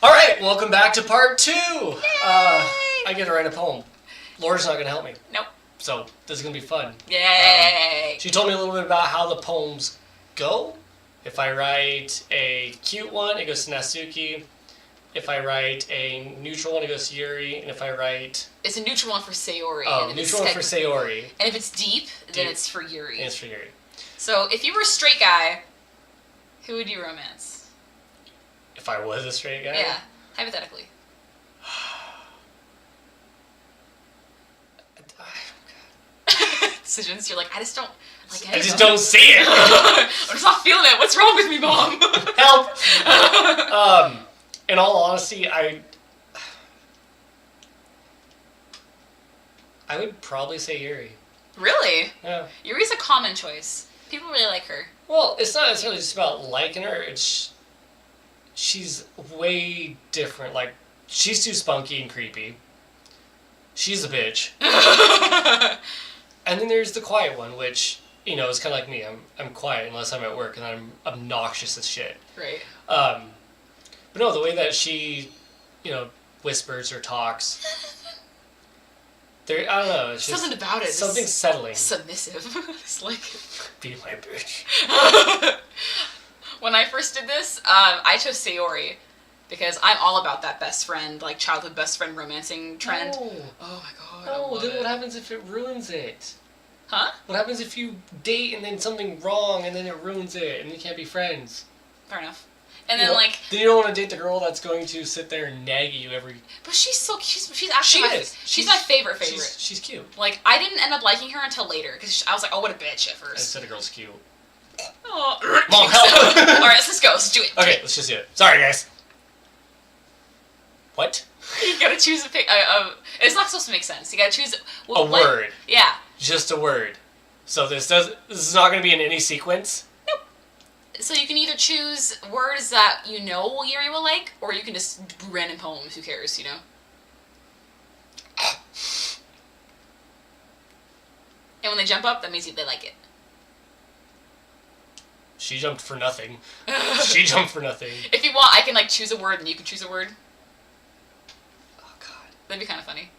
Alright, welcome back to part 2. I get to write a poem. Laura's not going to help me. Nope. So, this is going to be fun. Yay! She told me a little bit about how the poems go. If I write a cute one, it goes to Natsuki. If I write a neutral one, it goes to Yuri. And if I write... It's a neutral one for Sayori. Oh, neutral one for Sayori. And if it's deep, then it's for Yuri. And it's for Yuri. So, if you were a straight guy, who would you romance? If I was a straight guy? Yeah, hypothetically. Decisions, you're like, I just don't like I just don't see it. I'm just not feeling it. What's wrong with me, Mom? Help! In all honesty, I would probably say Yuri. Really? Yeah. Yuri's a common choice. People really like her. Well, it's not necessarily just about liking her. She's way different. Like, she's too spunky and creepy. She's a bitch. And then there's the quiet one, which, you know, is kind of like me. I'm quiet unless I'm at work, and I'm obnoxious as shit. Right. But no, the way that she, you know, whispers or talks, I don't know. It's just something about it. Something settling. Submissive. It's like... Be my bitch. When I first did this, I chose Sayori. Because I'm all about that best friend, like childhood best friend romancing trend. No. Oh my god. No, then what happens if it ruins it? Huh? What happens if you date and then something wrong and then it ruins it and you can't be friends? Fair enough. And then like... Then you don't want to date the girl that's going to sit there and nag at you every... But she's actually she's my favorite. She's cute. Like, I didn't end up liking her until later, because I was like, oh, what a bitch at first. I said a girl's cute. Oh. Mom, help! Alright, let's go. Let's do it. Okay, let's just do it. Sorry, guys. What? You gotta choose a pick. It's not supposed to make sense. You gotta choose a word. Yeah. Just a word. So this is not going to be in any sequence? Nope. So you can either choose words that you know Yuri will like, or you can just do random poems. Who cares, you know? And when they jump up, that means they like it. She jumped for nothing. She jumped for nothing. If you want, I can like choose a word and you can choose a word. Oh god. That'd be kind of funny.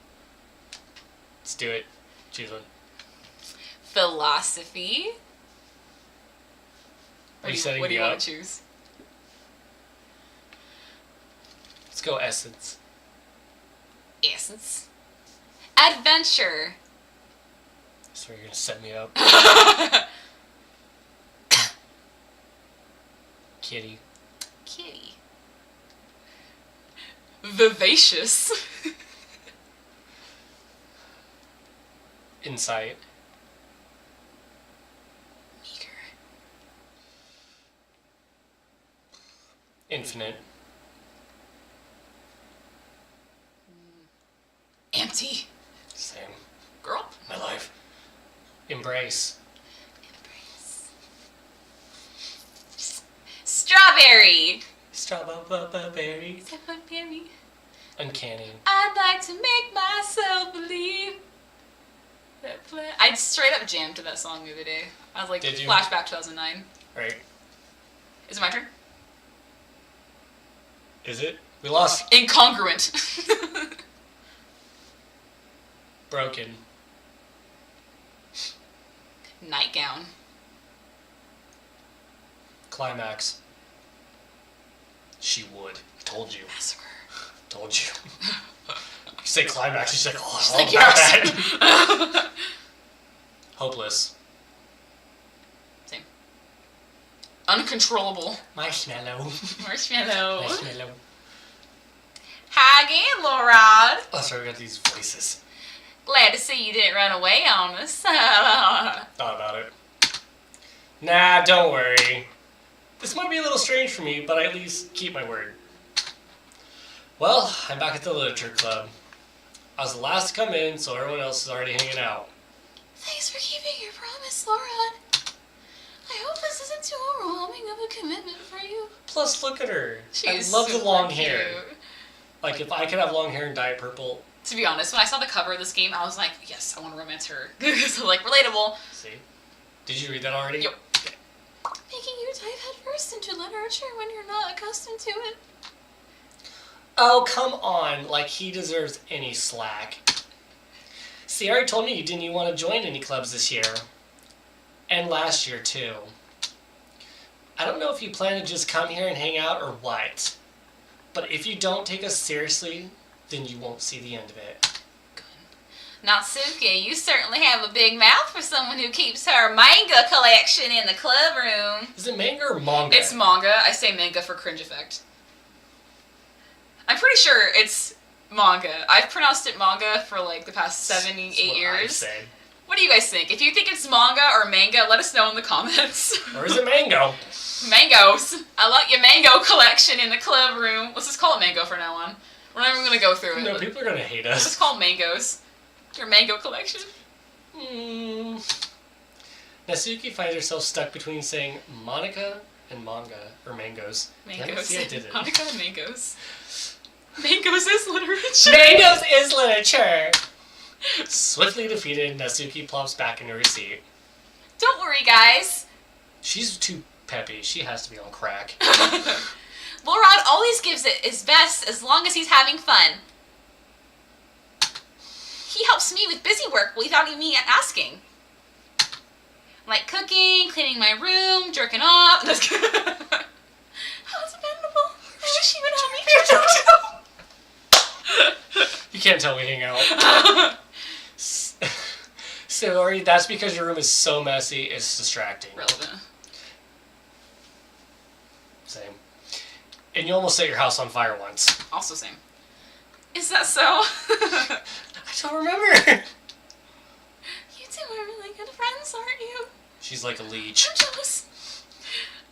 Let's do it. Choose one. Philosophy. Are you setting what do me you up? want to choose? Let's go essence. Essence. Adventure. So you're gonna set me up. Kitty. Kitty. Vivacious. Insight. Meager. Infinite. Empty. Same. Girl. My life. Embrace. Embrace. Strawberry. Strawberry. Strawberry. Uncanny. I'd like to make myself believe. I straight up jammed to that song the other day. I was like, Did you? flashback 2009. Right. Is it my turn? Is it? We lost. Incongruent. Broken. Nightgown. Climax. She would. Told you. Massacre. Told you. You say climax, she's like, oh, She's I like, love yes. that. Hopeless. Same. Uncontrollable. Marshmallow. Marshmallow. Marshmallow. Hi again, Laurad. Oh, sorry, we got these voices. Glad to see you didn't run away on us. Thought about it. Nah, don't worry. This might be a little strange for me, but I at least keep my word. Well, I'm back at the literature club. I was the last to come in, so everyone else is already hanging out. Thanks for keeping your promise, Laurad. I hope this isn't too overwhelming of a commitment for you. Plus, look at her. She's I love the long cute. hair. Like, if I could have long hair and dye it purple. To be honest, when I saw the cover of this game, I was like, yes, I want to romance her. So, like, relatable. See? Did you read that already? Yep. Making you dive headfirst into literature when you're not accustomed to it. Oh, come on. Like, he deserves any slack. See, you already told me you didn't want to join any clubs this year. And last year, too. I don't know if you plan to just come here and hang out or what. But if you don't take us seriously, then you won't see the end of it. Natsuki, you certainly have a big mouth for someone who keeps her manga collection in the club room. Is it manga or manga? It's manga. I say manga for cringe effect. I'm pretty sure it's manga. I've pronounced it manga for like the past 7, 8 years. What do you guys think? If you think it's manga or manga, let us know in the comments. Or is it mango? Mangoes. I like your mango collection in the club room. Let's just call it mango from now on. We're not even going to go through it. No, people are going to hate us. Let's call it mangoes. Your mango collection. Natsuki finds herself stuck between saying Monica and manga, or mangoes. Mangoes. See, I did it. Monica and mangoes. Mangoes is literature. Mangoes is literature! Swiftly defeated, Natsuki plops back into her seat. Don't worry, guys. She's too peppy. She has to be on crack. Lorad always gives it his best as long as he's having fun. He helps me with busy work without me asking. Like cooking, cleaning my room, jerking off. How is it bendable? I wish he would help me. You can't tell we hang out. Sayori, that's because your room is so messy, it's distracting. Relevant. Same. And you almost set your house on fire once. Also same. Is that so? I don't remember. You two are really good friends, aren't you? She's like a leech. I'm jealous.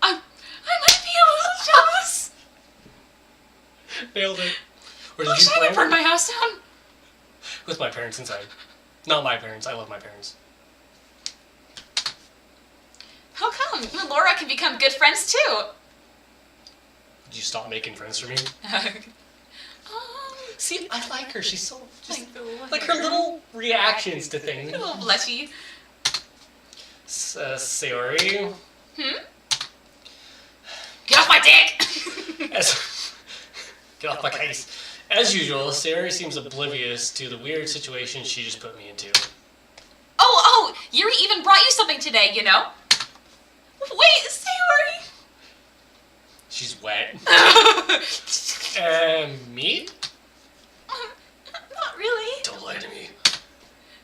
I might be a little jealous. Nailed it. Or did Wish you I plan would burn my house down. with my parents inside? Not my parents. I love my parents. How come? You and Laura can become good friends too. Did you stop making friends for me? See, I like her. She's so just like her little reactions to things. A little blushy. Sayori. Get off my dick! Get off my case. As usual, Sayori seems oblivious to the weird situation she just put me into. Oh, Yuri even brought you something today, you know? Wait, Sayori! She's wet. Me? Not really. Don't lie to me.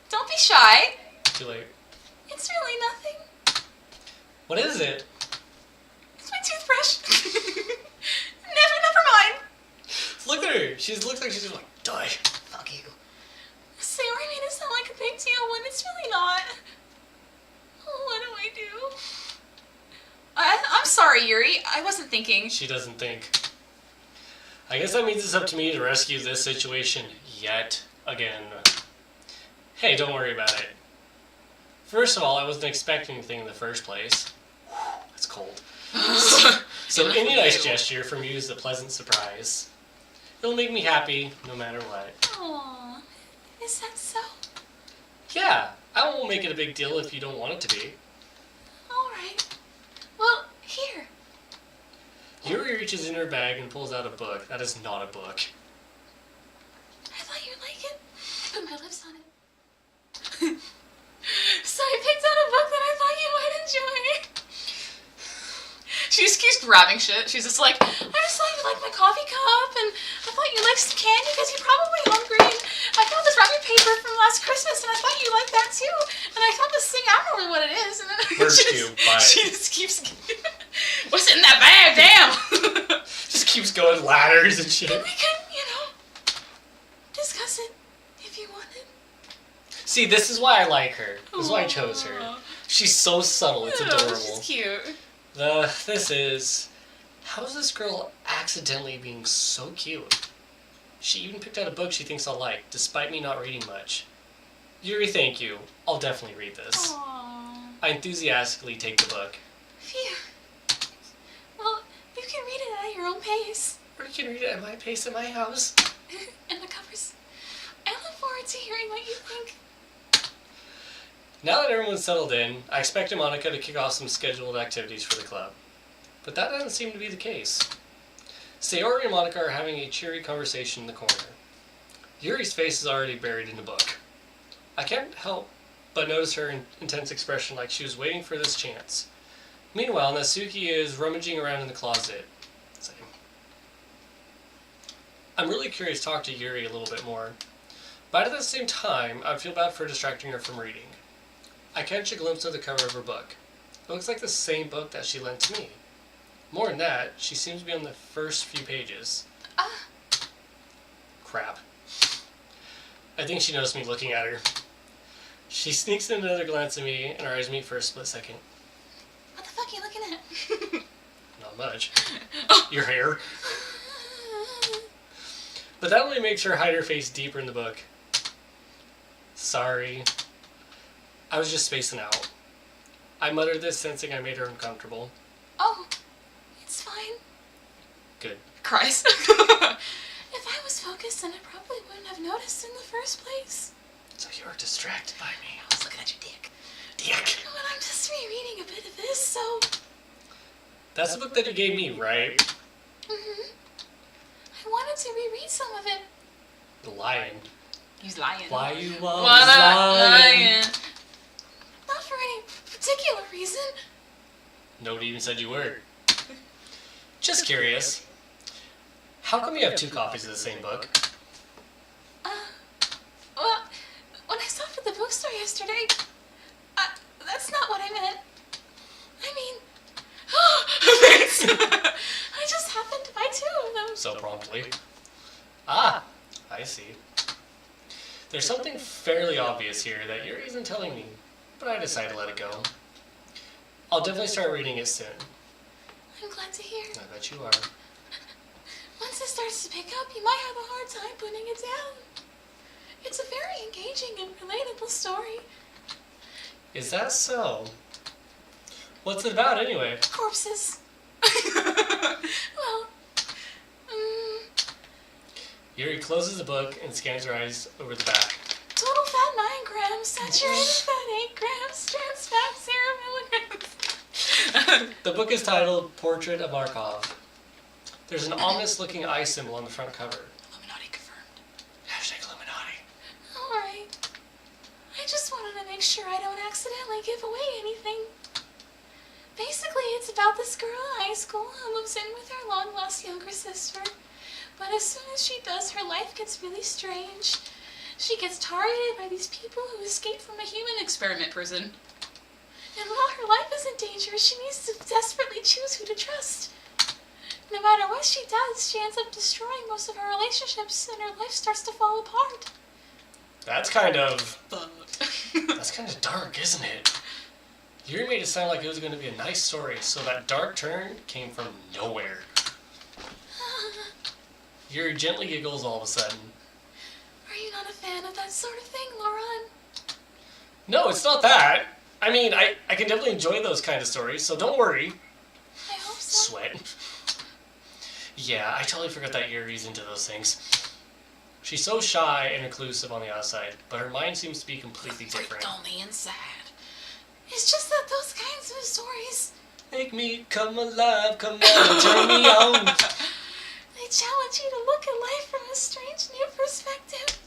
Don't be shy. Too late. It's really nothing. What is it? It's my toothbrush. Never mind. Look at her. She looks like she's just like, die. Fuck you. Sayori made it sound like a big deal when it's really not. Oh, what do I do? I'm sorry, Yuri. I wasn't thinking. She doesn't think. I guess that means it's up to me to rescue this situation yet again. Hey, don't worry about it. First of all, I wasn't expecting anything in the first place. It's cold. So any nice gesture from you is a pleasant surprise. It'll make me happy no matter what. Aww. Is that so? Yeah, I won't make it a big deal if you don't want it to be. Alright. Well, here. Yuri reaches in her bag and pulls out a book. That is not a book. I thought you'd like it. I put my lips on it. So I picked out a book that I thought you might enjoy. She just keeps grabbing shit. She's just like, I just thought you liked my coffee cup, and I thought you liked some candy because you're probably hungry. And I found this wrapping paper from last Christmas, and I thought you liked that too. And I found this thing, I don't know really what it is. And then she just keeps. What's in that bag? Damn. Just keeps going ladders and shit. And we can, discuss it if you wanted. See, this is why I like her. This is why I chose her. She's so subtle. It's adorable. She's cute. This is... How is this girl accidentally being so cute? She even picked out a book she thinks I'll like, despite me not reading much. Yuri, thank you. I'll definitely read this. Aww. I enthusiastically take the book. Phew. Well, you can read it at your own pace. Or you can read it at my pace at my house. And the covers. I look forward to hearing what you think. Now that everyone's settled in, I expected Monica to kick off some scheduled activities for the club. But that doesn't seem to be the case. Sayori and Monica are having a cheery conversation in the corner. Yuri's face is already buried in the book. I can't help but notice her intense expression like she was waiting for this chance. Meanwhile, Natsuki is rummaging around in the closet. Same. I'm really curious to talk to Yuri a little bit more, but at the same time, I feel bad for distracting her from reading. I catch a glimpse of the cover of her book. It looks like the same book that she lent to me. More than that, she seems to be on the first few pages. Crap. I think she noticed me looking at her. She sneaks in another glance at me, and our eyes meet for a split second. What the fuck are you looking at? Not much. Your hair. But that only makes her hide her face deeper in the book. Sorry. I was just spacing out. I muttered this, sensing I made her uncomfortable. Oh, it's fine. Good. Cries. If I was focused, then I probably wouldn't have noticed in the first place. So you were distracted by me. I was looking at your dick. Dick. But I'm just rereading a bit of this, so... That's the book that you gave me, right? Mm-hmm. I wanted to reread some of it. The Lion. He's lying. Why you always What a lying? Not for any particular reason. Nobody even said you were. Just curious. How come you have two copies of the same book? Well, when I stopped at the bookstore yesterday, that's not what I meant. I mean, thanks. I just happened to buy two of them. So promptly. Ah, I see. There's something fairly obvious here that Yuri isn't telling me, but I decided to let it go. I'll definitely start reading it soon. I'm glad to hear. I bet you are. Once it starts to pick up, you might have a hard time putting it down. It's a very engaging and relatable story. Is that so? What's it about anyway? Corpses. Well, Yuri closes the book and scans her eyes over the back. total fat 9 grams, saturated fat 8 grams, trans fat 0 milligrams. The book is titled Portrait of Markov. There's an ominous-looking eye symbol on the front cover. Illuminati confirmed. #Illuminati. Alright. I just wanted to make sure I don't accidentally give away anything. Basically, it's about this girl in high school who moves in with her long-lost younger sister. But as soon as she does, her life gets really strange. She gets targeted by these people who escaped from a human experiment prison. And while her life is in danger, she needs to desperately choose who to trust. No matter what she does, she ends up destroying most of her relationships, and her life starts to fall apart. That's kind of dark, isn't it? Yuri made it sound like it was going to be a nice story, so that dark turn came from nowhere. Yuri gently giggles all of a sudden. Are you not a fan of that sort of thing, Lauren? No, it's not that. I mean, I can definitely enjoy those kind of stories, so don't worry. I hope so. Sweat. Yeah, I totally forgot that Yuri's into those things. She's so shy and reclusive on the outside, but her mind seems to be completely different. On the inside. It's just that those kinds of stories, Make me come alive, come on, turn me on. they challenge you to look at life from a strange new perspective.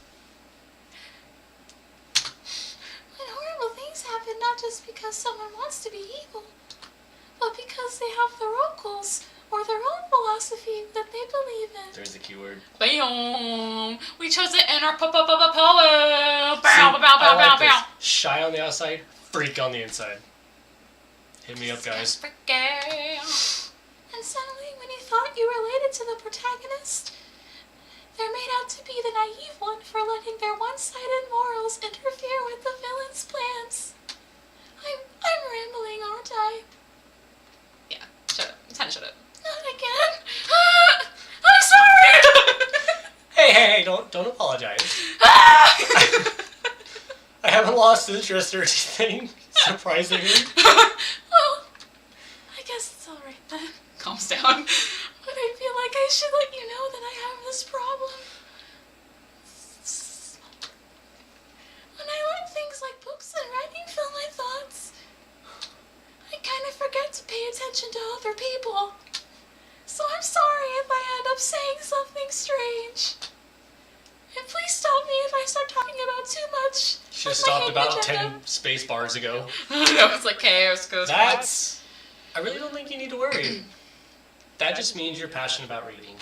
When horrible things happen, not just because someone wants to be evil, but because they have their own goals or their own philosophy that they believe in. There's the keyword. Bam! We chose it in our power. Bow, bow, See, bow, I like bow, this. bow. Shy on the outside, freak on the inside. Hit me up, guys. And suddenly, when you thought you related to the protagonist, they're made out to be the naive one for letting their one-sided morals interfere with the villain's plans. I'm rambling, aren't I? Yeah, shut up. Time to shut up. Not again. I'm sorry. Hey, don't apologize. I haven't lost interest or anything, surprisingly. Well, I guess it's alright then. Calms down. But I feel like I should let you know that I have this problem. When I let things like books and writing fill my thoughts, I kind of forget to pay attention to other people. So I'm sorry if I end up saying something strange. And please stop me if I start talking about too much. Should have stopped about 10 space bars ago. No, it's like chaos goes. That's... I really don't think you need to worry. That just means you're passionate about reading.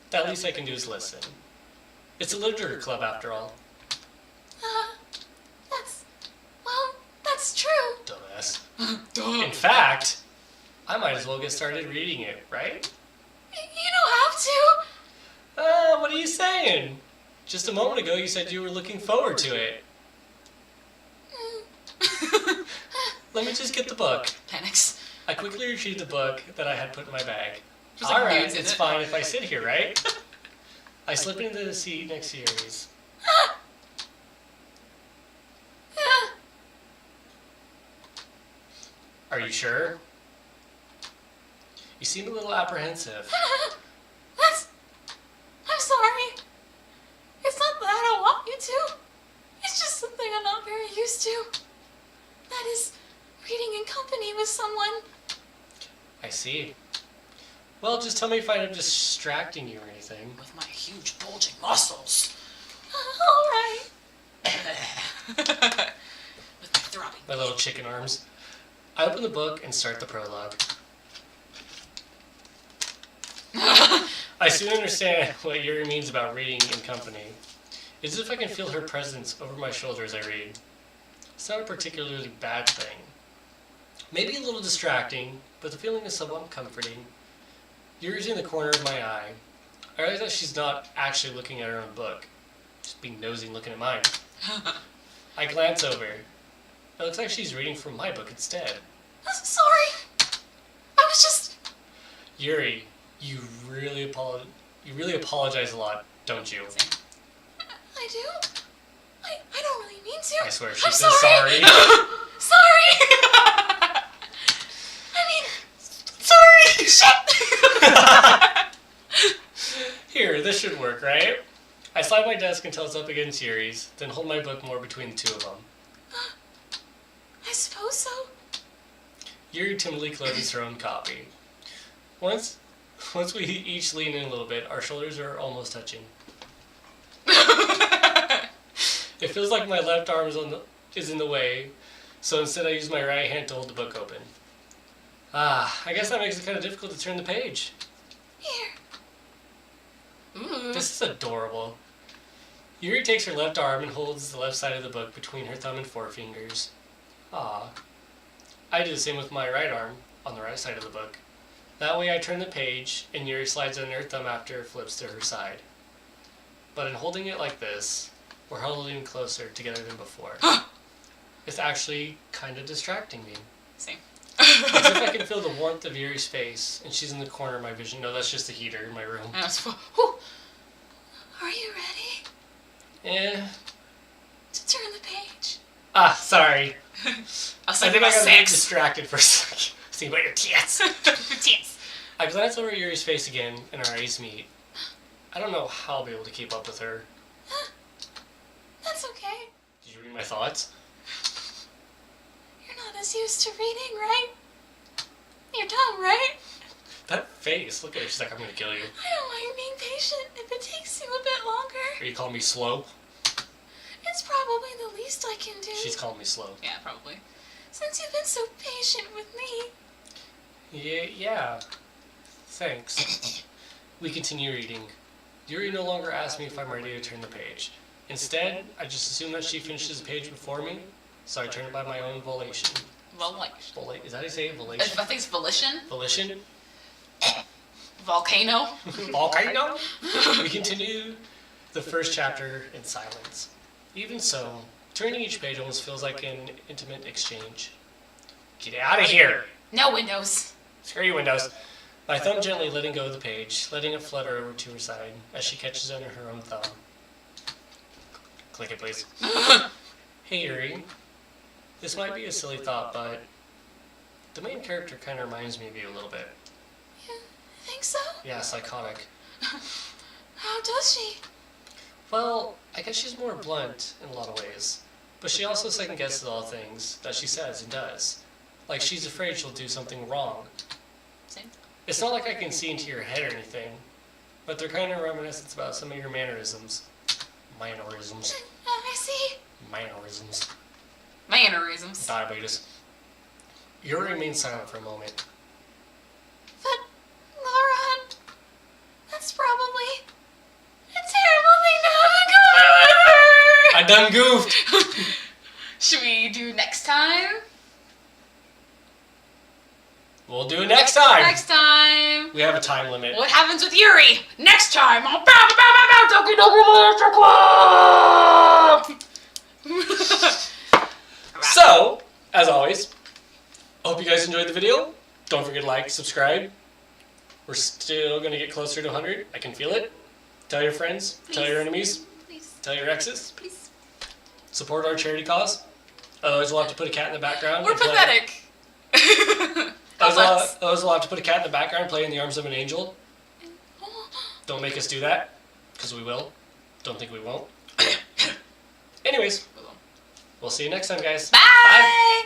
The least I can do is listen. It's a literature club after all. That's true. Dumbass. Duh. In fact, I might as well get started reading it, right? You don't have to. What are you saying? Just a moment ago you said you were looking forward to it. Let me just get the book. Panics. I quickly retrieved the book that I had put in my bag. There's like Alright, nudes in it's it. fine if I sit here, right? I slip into the seat next to Yuri's. Are you sure? You seem a little apprehensive. I'm sorry. It's not that I don't want you to. It's just something I'm not very used to. That is, reading in company with someone. I see. Well, just tell me if I'm distracting you or anything. With my huge bulging muscles. Alright. With my throbbing. My little chicken arms. I open the book and start the prologue. I soon understand what Yuri means about reading in company. It's as if I can feel her presence over my shoulder as I read. It's not a particularly bad thing. Maybe a little distracting, but the feeling is somewhat comforting. Yuri's in the corner of my eye. I realize that she's not actually looking at her own book. Just being nosy and looking at mine. I glance over. It looks like she's reading from my book instead. Sorry. I was just... Yuri, you really apologize a lot, don't you? I do? I don't really mean to. I swear, she I'm says sorry. Sorry! I mean... Sorry! Shit! Here, this should work, right? I slide my desk until it's up against Yuri's, then hold my book more between the two of them. I suppose so. Yuri timidly closes her own copy. Once we each lean in a little bit, our shoulders are almost touching. It feels like my left arm is in the way, so instead I use my right hand to hold the book open. I guess that makes it kind of difficult to turn the page. Here. This is adorable. Yuri takes her left arm and holds the left side of the book between her thumb and forefingers. I do the same with my right arm on the right side of the book. That way I turn the page and Yuri slides in her thumb after it flips to her side. But in holding it like this, we're holding closer together than before. It's actually kind of distracting me. Same. As if I can feel the warmth of Yuri's face, and she's in the corner of my vision. No, that's just the heater in my room. Are you ready Yeah. to turn the page? Sorry. I I think I got a bit distracted for a second. See about your tits. Tits. I glance over at Yuri's face again, and our eyes meet. I don't know how I'll be able to keep up with her. That's okay. Did you read my thoughts? You're not as used to reading, right? You're dumb, right? That face, look at her. She's like, I'm gonna kill you. I don't mind being patient if it takes you a bit longer. Are you calling me slow? It's probably the least I can do. She's calling me slow. Yeah, probably. Since you've been so patient with me. Yeah. Thanks. We continue reading. Yuri no longer asks me if I'm ready to turn the page. Instead, I just assume that she finishes the page before me, so I turn it by my own volition. Volition. Is that how you say it? I Volition? think it's volition. Volition? Volcano. Volcano? We continue the first chapter in silence. Even so, turning each page almost feels like an intimate exchange. Get out of here! No windows. Screw you, Windows. My thumb gently letting go of the page, letting it flutter over to her side as she catches under her own thumb. Click it, please. Hey, Yuri. This might be a silly thought, but the main character kind of reminds me of you a little bit. You think so? Yeah, psychotic. How does she? Well, I guess she's more blunt in a lot of ways, but she also second-guesses all things that she says and does. Like she's afraid she'll do something wrong. Same. It's not like I can see into your head or anything, but they're kind of reminiscent about some of your mannerisms. Mannerisms. I see. Mannerisms. Mannerisms. Diabetes. Yuri remained silent for a moment. But, Laura, that's probably a terrible thing to have to go over. I done goofed. Should we do next time? We'll do it next time. Next time. We have a time limit. What happens with Yuri? Next time on Doki Club. So, as always, I hope you guys enjoyed the video. Don't forget to like, subscribe. We're still going to get closer to 100. I can feel it. Tell your friends. Please. Tell your enemies. Please. Tell your exes. Please. Support our charity cause. Otherwise, we'll have to put a cat in the background. We're and play. pathetic. Otherwise, we'll have to put a cat in the background and play in the arms of an angel. Don't make us do that, because we will. Don't think we won't. Anyways, we'll see you next time, guys. Bye.